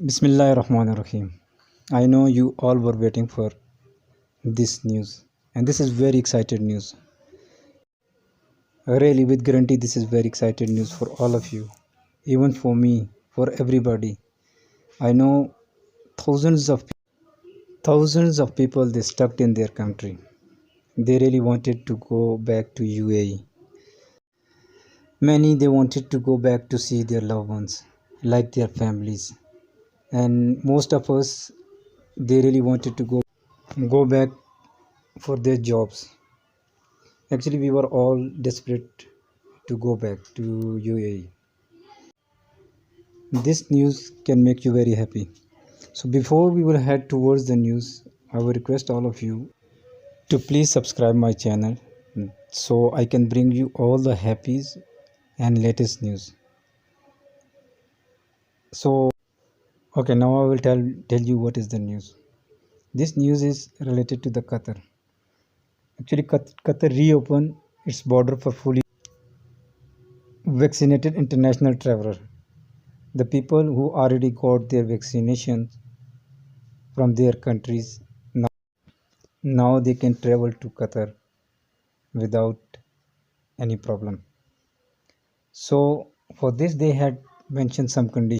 Bismillahirrahmanirrahim. I know you all were waiting for this news, and this is very excited news. Really, with guarantee, this is very excited news for all of you, even for me, for everybody. I know thousands of people they stuck in their country. They really wanted to go back to UAE. Many they wanted to go back to see their loved ones, like their families, and most of us they really wanted to go back for their jobs. Actually, we were all desperate to go back to UAE. This news can make you very happy. So, before we will head towards the news, I will request all of you to please subscribe my channel so I can bring you all the happies and latest news. So, okay, now I will tell you what is the news. This news is related to the Qatar. Actually, Qatar reopened its border for fully vaccinated international traveler. The people who already got their vaccinations from their countries now they can travel to Qatar without any problem. So for this they had mentioned some conditions.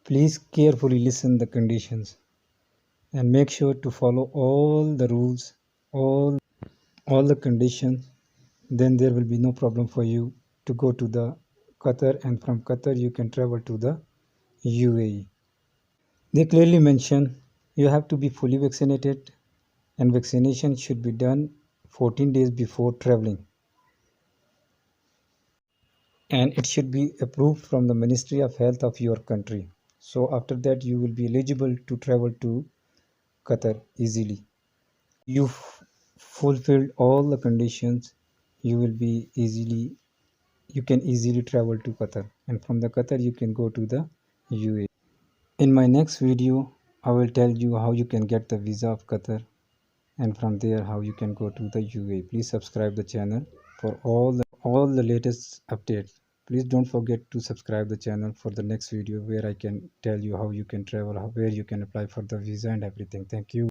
Please carefully listen the conditions and make sure to follow all the rules, all all the conditions. Then there will be no problem for you to go to the Qatar, and from Qatar you can travel to the UAE. They clearly mention you have to be fully vaccinated and vaccination should be done 14 days before traveling, and it should be approved from the Ministry of Health of your country. So after that you will be eligible to travel to Qatar easily. You fulfilled all the conditions, you will be easily you can easily travel to Qatar, and from the Qatar you can go to the UAE. In my next video I will tell you how you can get the visa of Qatar, and from there how you can go to the UAE. Please subscribe the channel for all the latest updates. Please don't forget to subscribe the channel for the next video where I can tell you how you can travel, where you can apply for the visa and everything. Thank you.